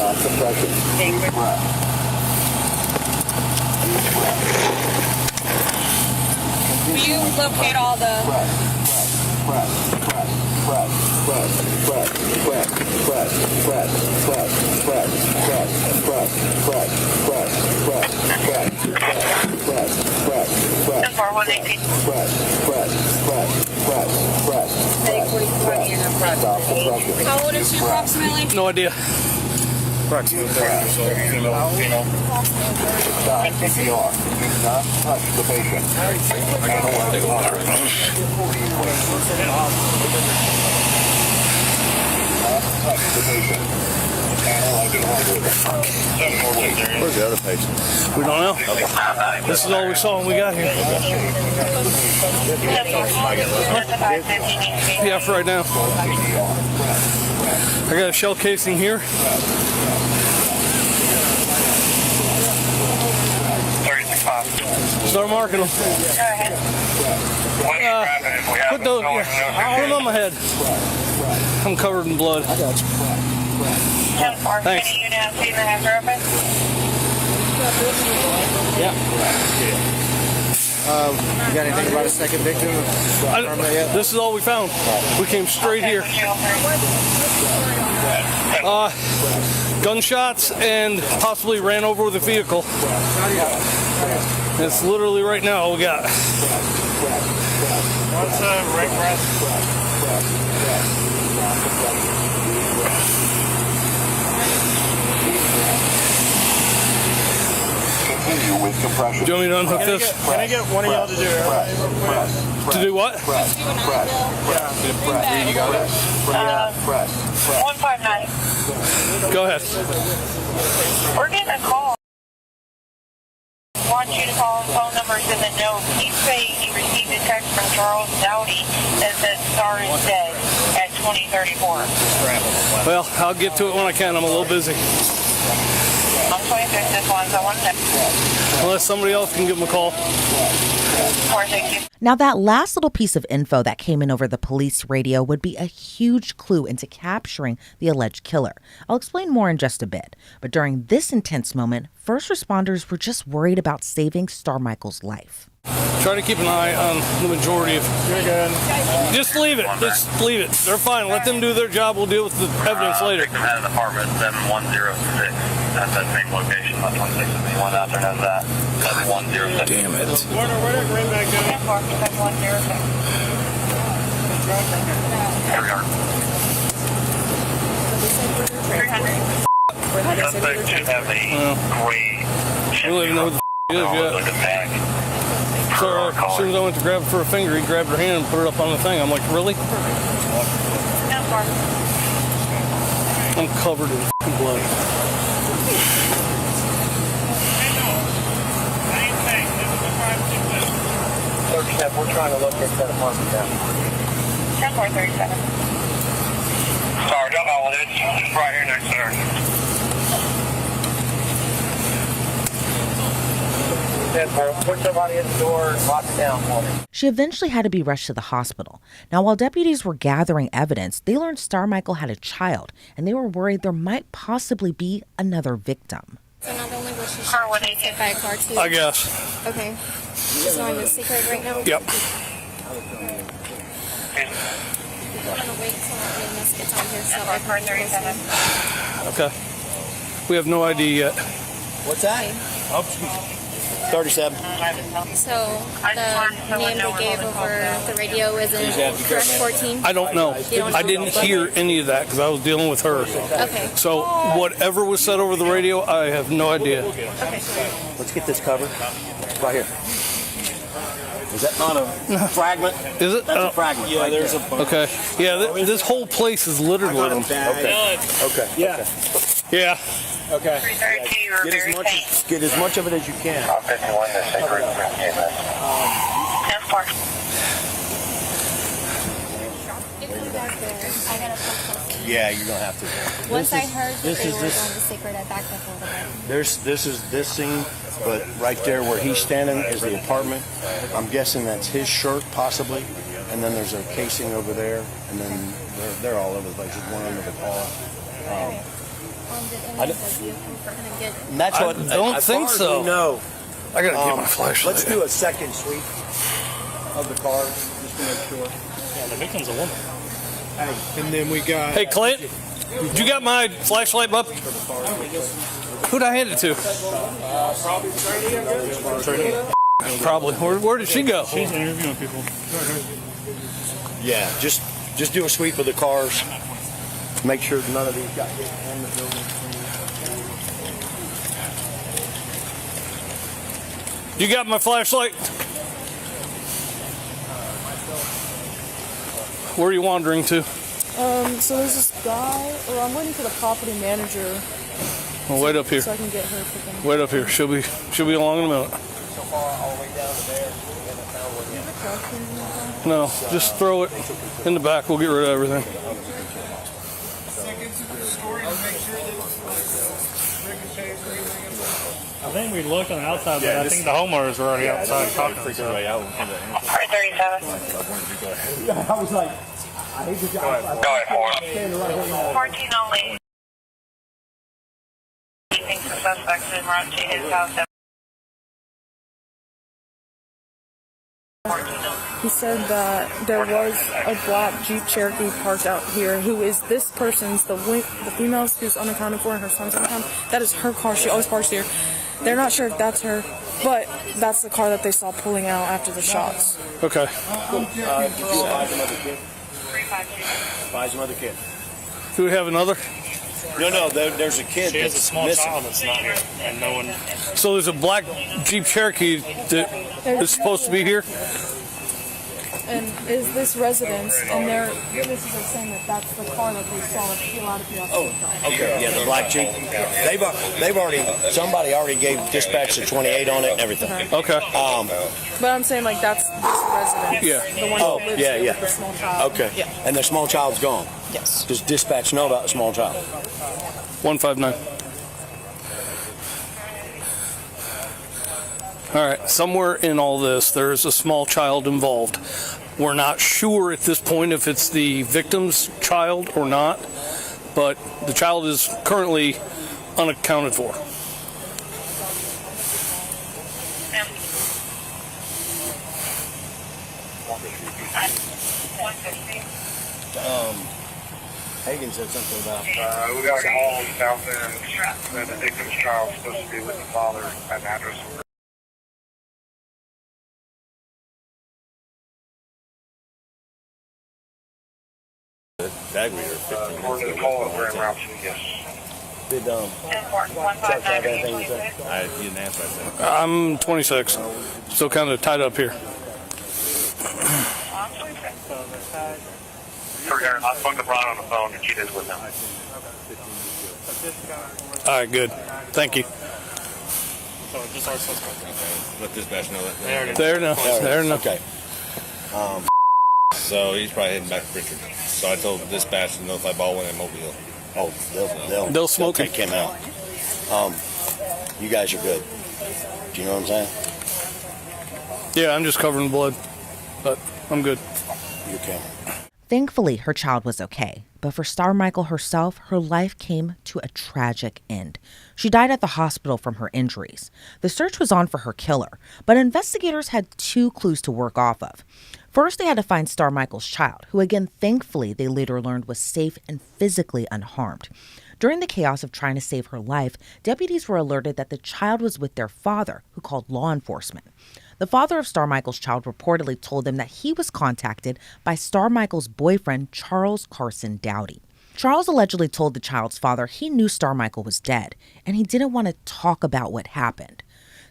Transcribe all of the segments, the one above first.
Stop compression. Deep breath. Will you locate all the... How old is she approximately? No idea. Approximately 30 years old. Female. Stop CPR. Do not touch the patient. Analyze water. Not touch the patient. Analyzing water. Where's the other patient? We don't know. This is all we saw when we got here. Yeah, for right now. I got a shell casing here. Start marking them. Put those. Put them on my head. I'm covered in blood. Thanks. Yeah. You got anything about a second victim? This is all we found. We came straight here. Gunshots and possibly ran over with a vehicle. It's literally right now all we got. What's the right breath? Continue with compression. Do you want me to unhook this? Can I get one of y'all to do it? To do what? Press. You got it. 159. Go ahead. We're getting a call. I want you to call the phone numbers in the note. He's saying he received a text from Carson-Dowdy that said Star is dead at 2034. Well, I'll get to it when I can. I'm a little busy. I'm 26, this one's I want to Unless somebody else can give them a call. thank you. Now, that last little piece of info that came in over the police radio would be a huge clue into capturing the alleged killer. I'll explain more in just a bit. But during this intense moment, first responders were just worried about saving Starmichael's life. Try to keep an eye on the majority of... You're good. Just leave it. Just leave it. They're fine. Let them do their job. We'll deal with the evidence later. Victim had an apartment 7106 at that same location. About 26 of me went out there and has that. 7106. Damn it. Where did Greenback go? 7106. Here we are. 300. Suspect should have a gray... We don't even know who the is yet. Like a bag. So as soon as I went to grab it for a finger, he grabbed her hand and put it up on the thing. I'm like, really? I'm covered in f***ing blood. We're trying to locate that apartment now. 10-437. Sorry, don't know. It's right here next door. Put somebody at the door and lock it down for me. She eventually had to be rushed to the hospital. Now, while deputies were gathering evidence, they learned Starmichael had a child, and they were worried there might possibly be another victim. So not only was she shot, she was hit by a car too? I guess. Okay. Just knowing the secret right now? Yep. I'm gonna wait till this gets on here so I can 10-437. Okay. We have no idea yet. What's that? 37. So the name they gave over the radio isn't correct 14? I don't know. I didn't hear any of that because I was dealing with her. Okay. So whatever was said over the radio, I have no idea. Okay. Let's get this covered. Right here. Is that not a fragment? Is it? That's a fragment. Yeah, there's a... Okay. Yeah, this whole place is littered with them. Okay. Okay. Yeah. Yeah. Okay. 332, you were very faint. Get as much of it as you can. 51 to Sacred. 10-4. Yeah, you're gonna have to. Once I heard that this they is were this- going to secret, I backed up a little bit. This is this scene, but right there where he's standing is the apartment. I'm guessing that's his shirt, possibly. And then there's a casing over there, and then they're all over the place. There's one under the car. did anyone the vehicle for him to get? And that's what. I don't as think far as so. we know. I gotta get my flashlight. Let's do a second sweep of the car just to make sure. Yeah, the victim's a woman. Hey, and then we got. Hey, Clint, you got my flashlight, bub? Who'd I hand it to? Probably. Where did she go? She's interviewing people. Yeah, just do a sweep of the cars. Make sure none of these got hit in the building. You got my flashlight? Where are you wandering to? So there's this guy, or I'm waiting for the property manager. Well, wait up here. So I can get her for them. Wait up here. She'll be along in a minute. No, just throw it in the back. We'll get rid of everything. I think we looked on the outside, but I think the homeowners were already outside talking to each other. All right, 37. I was like, I hate to Go ahead, 14 only. He thinks the suspect's in route to his house at 14 only. He said that there was a black Jeep Cherokee parked out here who is this person's, the female who's unaccounted for and her son's unaccounted. That is her car. She always parks here. They're not sure if that's her, but that's the car that they saw pulling out after the shots. Okay. Buys another kid. Do we have another? No, there's a kid. She has a that's small missing. child that's not here, and no one. So there's a black Jeep Cherokee that is supposed to be here? And is this residence, and their witnesses are saying that that's the car that they saw pull out of the Oh, okay. Yeah, the black Jeep. They've already, somebody already gave dispatch the 28 on it and everything. Okay. But I'm saying, like, that's this residence. Yeah. The one that lives here with the small child. Okay. Yeah. And the small child's gone. Yes. Does dispatch know about the small child? 159. All right, somewhere in all this, there's a small child involved. We're not sure at this point if it's the victim's child or not, but the child is currently unaccounted for. Hagen said something about. We got a call south end that the victim's child is supposed to be with the father at an address. Bag reader. According to the call over in Route 2, yes. Did Chuck have anything to say? I didn't answer that. I'm 26, still kind of tied up here. I spoke to Brian on the phone and she is with him. All right, good. Thank you. So just our suspect. Let dispatch know that. There now. Okay. So he's probably heading back to Richard. So I told dispatch to notify Baldwin and Mobile. Oh, They'll smoke take him out. You guys are good. Do you know what I'm saying? Yeah, I'm just covering blood, but I'm good. You okay? Thankfully, her child was okay, but for Starmichael herself, her life came to a tragic end. She died at the hospital from her injuries. The search was on for her killer, but investigators had two clues to work off of. First, they had to find Starmichael's child, who again, thankfully, they later learned was safe and physically unharmed. During the chaos of trying to save her life, deputies were alerted that the child was with their father, who called law enforcement. The father of Starmichael's child reportedly told them that he was contacted by Starmichael's boyfriend, Charles Carson-Dowdy. Charles allegedly told the child's father he knew Starmichael was dead, and he didn't want to talk about what happened.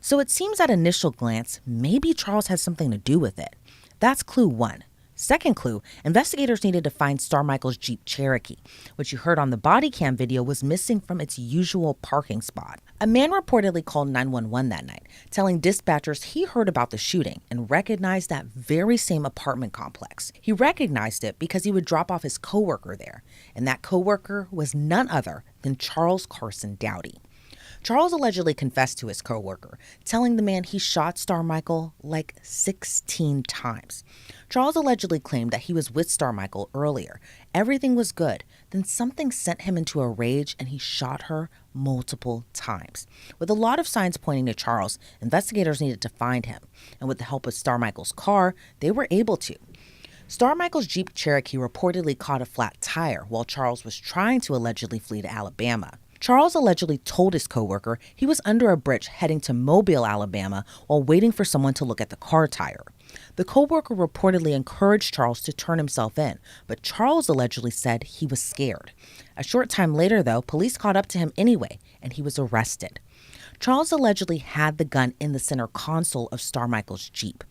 So it seems at initial glance, maybe Charles has something to do with it. That's clue one. Second clue, investigators needed to find Starmichael's Jeep Cherokee, which you heard on the body cam video was missing from its usual parking spot. A man reportedly called 911 that night, telling dispatchers he heard about the shooting and recognized that very same apartment complex. He recognized it because he would drop off his coworker there, and that coworker was none other than Charles Carson-Dowdy. Charles allegedly confessed to his coworker, telling the man he shot Starmichael like 16 times. Charles allegedly claimed that he was with Starmichael earlier. Everything was good. Then something sent him into a rage and he shot her multiple times. With a lot of signs pointing to Charles, investigators needed to find him. And with the help of Starmichael's car, they were able to. Starmichael's Jeep Cherokee reportedly caught a flat tire while Charles was trying to allegedly flee to Alabama. Charles allegedly told his coworker he was under a bridge heading to Mobile, Alabama, while waiting for someone to look at the car tire. The coworker reportedly encouraged Charles to turn himself in, but Charles allegedly said he was scared. A short time later, though, police caught up to him anyway, and he was arrested. Charles allegedly had the gun in the center console of Starmichael's Jeep.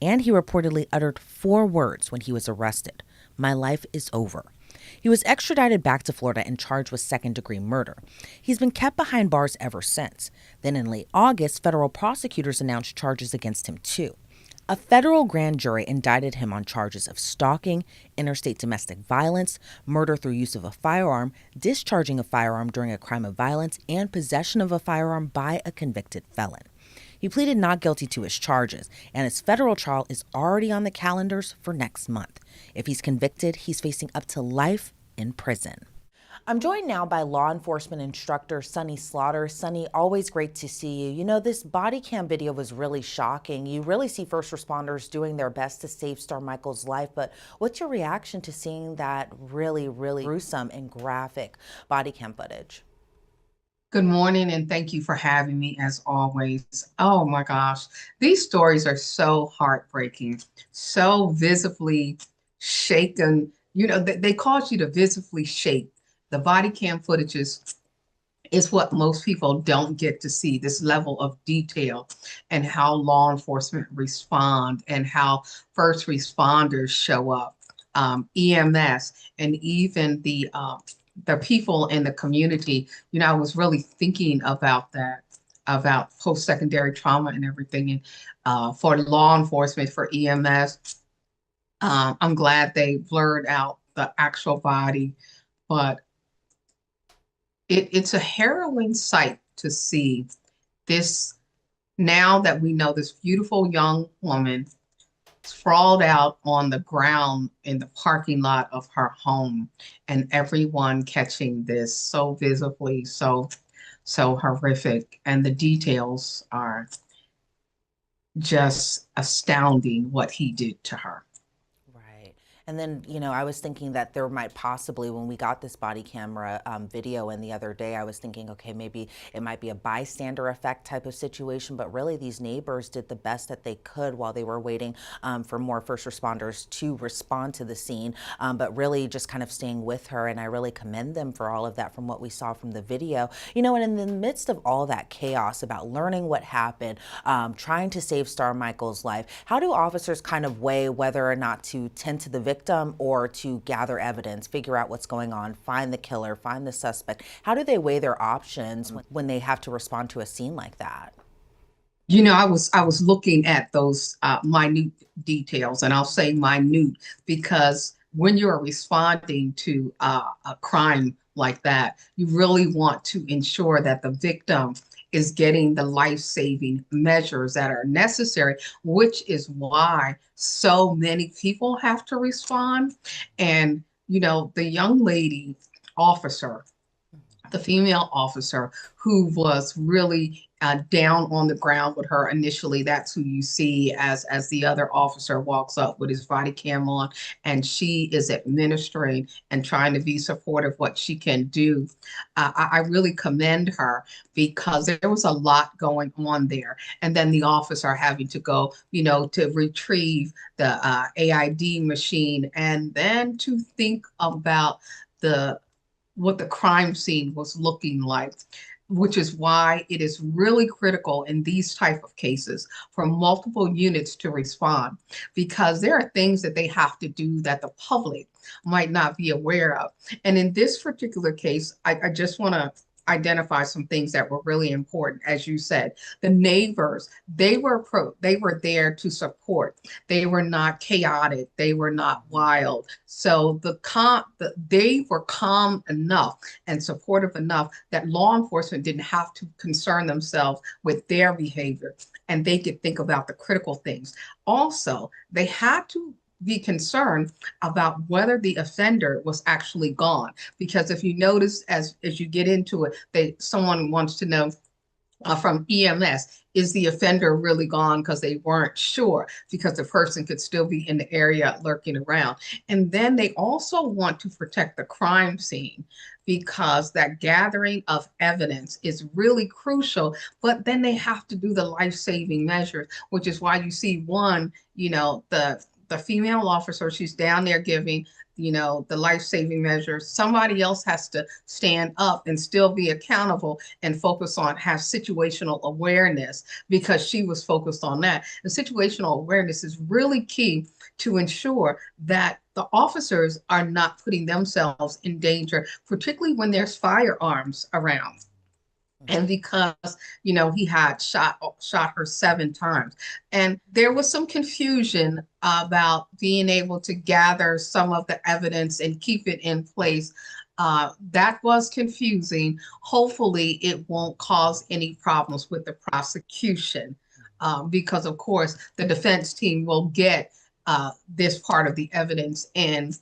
And he reportedly uttered 4 words when he was arrested: "My life is over." He was extradited back to Florida and charged with second-degree murder. He's been kept behind bars ever since. Then in late August, federal prosecutors announced charges against him too. A federal grand jury indicted him on charges of stalking, interstate domestic violence, murder through use of a firearm, discharging a firearm during a crime of violence, and possession of a firearm by a convicted felon. He pleaded not guilty to his charges, and his federal trial is already on the calendars for next month. If he's convicted, he's facing up to life in prison. I'm joined now by law enforcement instructor Sunny Slaughter. Sunny, always great to see you. You know, this body cam video was really shocking. You really see first responders doing their best to save Starmichael's life, but what's your reaction to seeing that really, really gruesome and graphic body cam footage? Good morning, and thank you for having me as always. Oh my gosh, these stories are so heartbreaking, so visibly shaken. You know, they cause you to visibly shake. The body cam footage is what most people don't get to see, this level of detail and how law enforcement respond and how first responders show up, EMS, and even the people in the community. You know, I was really thinking about that, about post-secondary trauma and everything. And for law enforcement, for EMS, I'm glad they blurred out the actual body, but it's a harrowing sight to see this, now that we know this beautiful young woman sprawled out on the ground in the parking lot of her home, and everyone catching this so visibly, so horrific. And the details are just astounding, what he did to her. And then, you know, I was thinking that there might possibly, when we got this body camera video in the other day, I was thinking, okay, maybe it might be a bystander effect type of situation, but really these neighbors did the best that they could while they were waiting for more first responders to respond to the scene, but really just kind of staying with her. And I really commend them for all of that from what we saw from the video. You know, and in the midst of all that chaos about learning what happened, trying to save Starmichael's life, how do officers kind of weigh whether or not to tend to the victim or to gather evidence, figure out what's going on, find the killer, find the suspect? How do they weigh their options when they have to respond to a scene like that? You know, I was looking at those minute details, and I'll say minute because when you're responding to a crime like that, you really want to ensure that the victim is getting the life-saving measures that are necessary, which is why so many people have to respond. And, you know, the young lady officer, the female officer who was really down on the ground with her initially, that's who you see as the other officer walks up with his body cam on, and she is administering and trying to be supportive what she can do. I really commend her because there was a lot going on there. And then the officer having to go, you know, to retrieve the AID machine, and then to think about what the crime scene was looking like, which is why it is really critical in these type of cases for multiple units to respond, because there are things that they have to do that the public might not be aware of. And in this particular case, I just want to identify some things that were really important. As you said, the neighbors, they were there to support. They were not chaotic. They were not wild. So they were calm enough and supportive enough that law enforcement didn't have to concern themselves with their behavior, and they could think about the critical things. Also, they had to be concerned about whether the offender was actually gone. Because if you notice, as you get into it, someone wants to know from EMS, is the offender really gone? Because they weren't sure, because the person could still be in the area lurking around. And then they also want to protect the crime scene, because that gathering of evidence is really crucial. But then they have to do the life-saving measures, which is why you see one, the female officer, she's down there giving, the life-saving measures. Somebody else has to stand up and still be accountable and have situational awareness, because she was focused on that. And situational awareness is really key to ensure that the officers are not putting themselves in danger, particularly when there's firearms around. And because, he had shot her 7 times. And there was some confusion about being able to gather some of the evidence and keep it in place. That was confusing. Hopefully it won't cause any problems with the prosecution, because of course the defense team will get this part of the evidence, and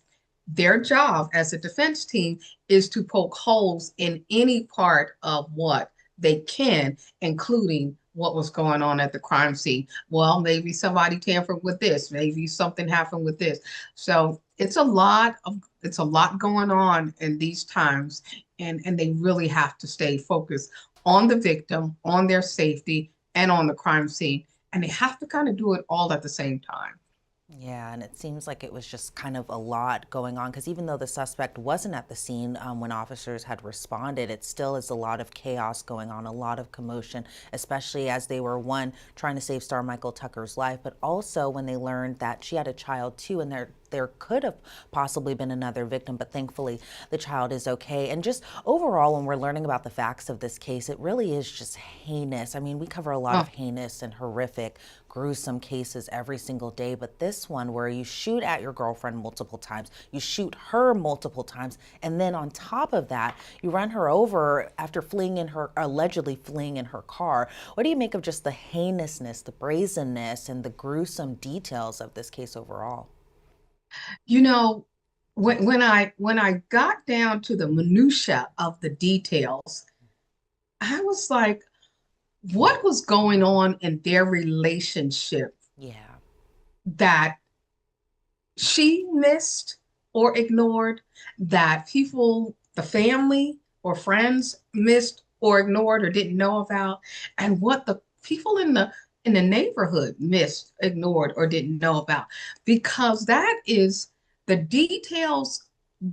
their job as a defense team is to poke holes in any part of what they can, including what was going on at the crime scene. Well, maybe somebody tampered with this, maybe something happened with this. So it's a lot going on in these times, and they really have to stay focused on the victim, on their safety, and on the crime scene. And they have to kind of do it all at the same time. Yeah, and it seems like it was just kind of a lot going on, because even though the suspect wasn't at the scene when officers had responded, it still is a lot of chaos going on, a lot of commotion, especially as they were, one, trying to save Starmichael Tucker's life, but also when they learned that she had a child too, and there could have possibly been another victim, but thankfully the child is okay. And just overall, when we're learning about the facts of this case, it really is just heinous. I mean, we cover a lot of heinous and horrific, gruesome cases every single day, but this one where you shoot at your girlfriend multiple times, you shoot her multiple times, and then on top of that, you run her over after allegedly fleeing in her car. What do you make of just the heinousness, the brazenness, and the gruesome details of this case overall? When I got down to the minutia of the details, I was like, what was going on in their relationship? Yeah. That she missed or ignored, that people, the family or friends missed or ignored or didn't know about, and what the people in the neighborhood missed, ignored, or didn't know about. Because that is, the details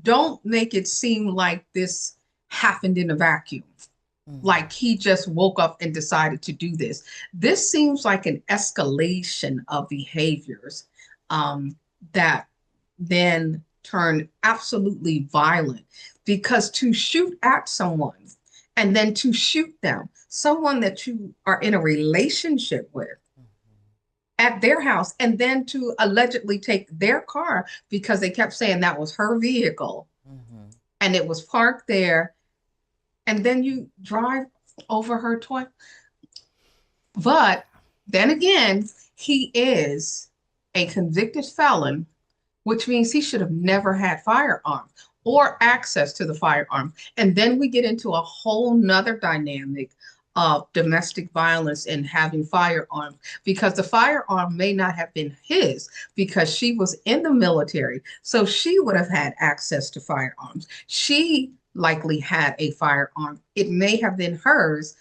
don't make it seem like this happened in a vacuum. Like he just woke up and decided to do this. This seems like an escalation of behaviors that then turn absolutely violent. Because to shoot at someone and then to shoot them, someone that you are in a relationship with, at their house, and then to allegedly take their car because they kept saying that was her vehicle and it was parked there, and then you drive over her toy. But then again, he is a convicted felon, which means he should have never had firearms or access to the firearm. And then we get into a whole nother dynamic of domestic violence and having firearms, because the firearm may not have been his because she was in the military. So she would have had access to firearms. She likely had a firearm. It may have been hers.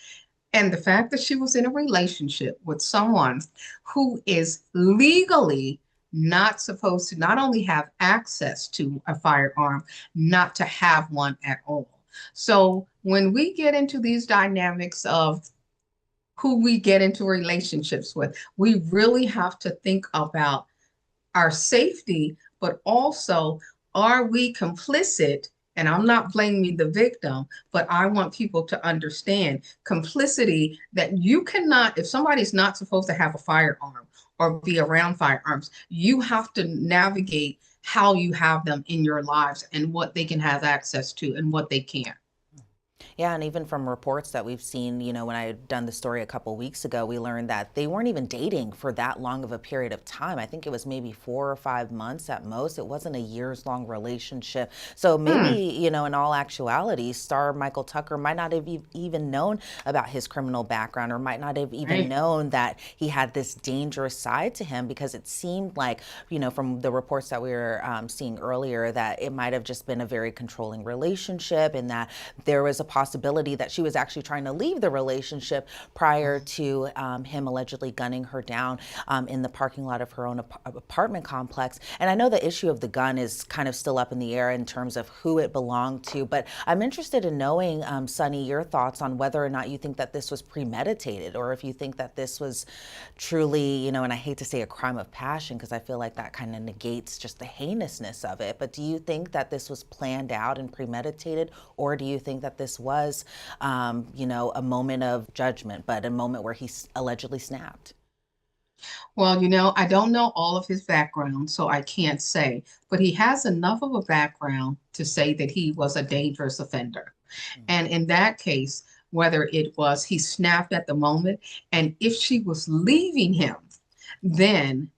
And the fact that she was in a relationship with someone who is legally not supposed to not only have access to a firearm, not to have one at all. So when we get into these dynamics of who we get into relationships with, we really have to think about our safety, but also, are we complicit And I'm not blaming the victim, but I want people to understand complicity, that you cannot, if somebody's not supposed to have a firearm or be around firearms, you have to navigate how you have them in your lives and what they can have access to and what they can't. Yeah, and even from reports that we've seen, you know, when I had done the story a couple weeks ago, we learned that they weren't even dating for that long of a period of time. I think it was maybe 4 or 5 months at most. It wasn't a years-long relationship. So maybe, you know, in all actuality, Starmichael Tucker might not have even known about his criminal background, or might not have even known that he had this dangerous side to him, because it seemed like, you know, from the reports that we were seeing earlier, that it might have just been a very controlling relationship, and that there was a possibility that she was actually trying to leave the relationship prior to him allegedly gunning her down in the parking lot of her own apartment complex. And I know the issue of the gun is kind of still up in the air in terms of who it belonged to, but I'm interested in knowing, Sunny, your thoughts on whether or not you think that this was premeditated, or if you think that this was truly, you know, and I hate to say a crime of passion, because I feel like that kind of negates just the heinousness of it, but do you think that this was planned out and premeditated, or do you think that this was, you know, a moment of judgment, but a moment where he allegedly snapped? Well, you know, I don't know all of his background, so I can't say, but he has enough of a background to say that he was a dangerous offender. And in that case, whether it was he snapped at the moment, and if she was leaving him, then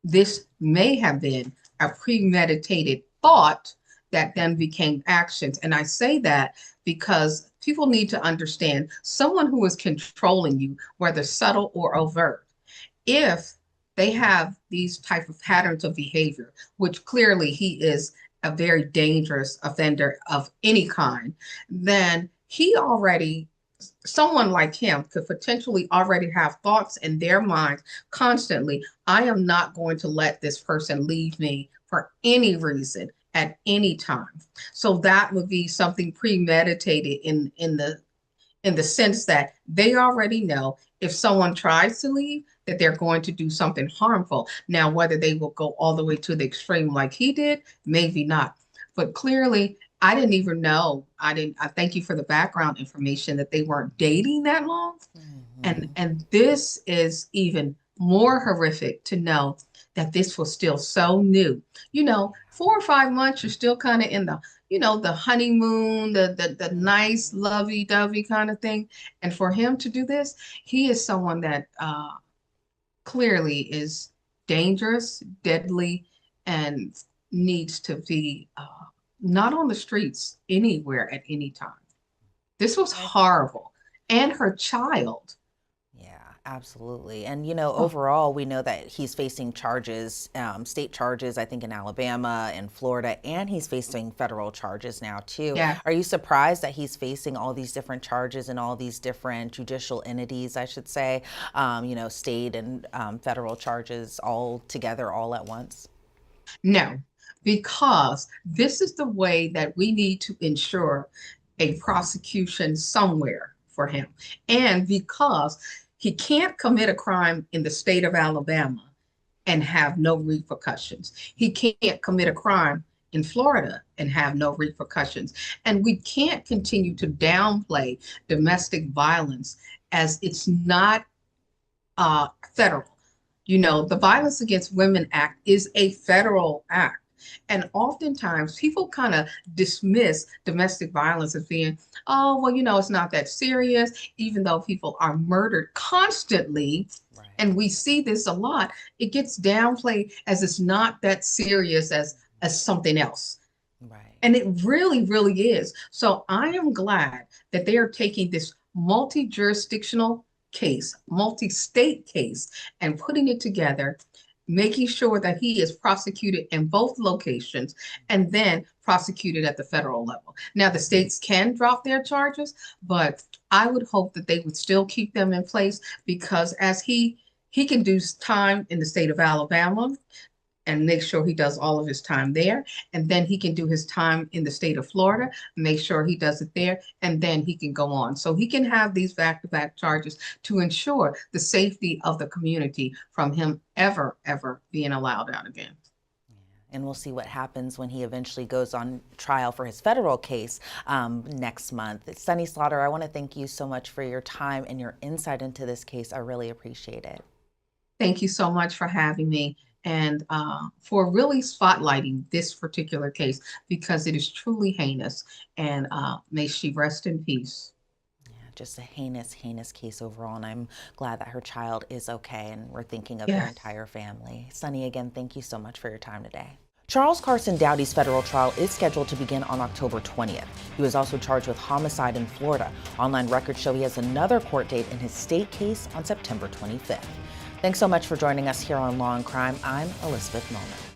this may have been a premeditated thought that then became actions. And I say that because people need to understand, someone who is controlling you, whether subtle or overt, if they have these type of patterns of behavior, which clearly he is a very dangerous offender of any kind, then someone like him could potentially already have thoughts in their minds constantly. I am not going to let this person leave me for any reason at any time. So that would be something premeditated in the sense that they already know if someone tries to leave, that they're going to do something harmful. Now, whether they will go all the way to the extreme like he did, maybe not. But clearly, I didn't even know. I thank you for the background information that they weren't dating that long. And this is even more horrific to know that this was still so new. You know, 4 or 5 months, you're still kind of in the, you know, the honeymoon, the nice lovey-dovey kind of thing. And for him to do this, he is someone that clearly is dangerous, deadly, and needs to be not on the streets anywhere at any time. This was horrible. And her child. Yeah, absolutely. And, you know, overall, we know that he's facing charges, state charges, I think in Alabama and Florida, and he's facing federal charges now, too. Yeah. Are you surprised that he's facing all these different charges and all these different judicial entities, I should say, you know, state and federal charges all together, all at once? No, because this is the way that we need to ensure a prosecution somewhere for him. And because he can't commit a crime in the state of Alabama and have no repercussions. He can't commit a crime in Florida and have no repercussions. And we can't continue to downplay domestic violence as it's not federal. You know, the Violence Against Women Act is a federal act. And oftentimes people kind of dismiss domestic violence as being, oh, well, you know, it's not that serious, even though people are murdered constantly. Right. And we see this a lot. It gets downplayed as it's not that serious as something else. Right. And it really, really is. So I am glad that they are taking this multi-jurisdictional case, multi-state case, and putting it together, making sure that he is prosecuted in both locations and then prosecuted at the federal level. Now, the states can drop their charges, but I would hope that they would still keep them in place, because as he can do time in the state of Alabama and make sure he does all of his time there. And then he can do his time in the state of Florida, make sure he does it there, and then he can go on. So he can have these back-to-back charges to ensure the safety of the community from him ever being allowed out again. And we'll see what happens when he eventually goes on trial for his federal case next month. Sunny Slaughter, I want to thank you so much for your time and your insight into this case. I really appreciate it. Thank you so much for having me and for really spotlighting this particular case, because it is truly heinous, and may she rest in peace. Just a heinous, heinous case overall, and I'm glad that her child is okay, and we're thinking of Yes. their entire family. Sunny, again, thank you so much for your time today. Charles Carson-Dowdy's federal trial is scheduled to begin on October 20th. He was also charged with homicide in Florida. Online records show he has another court date in his state case on September 25th. Thanks so much for joining us here on Law and Crime. I'm Elizabeth Millner.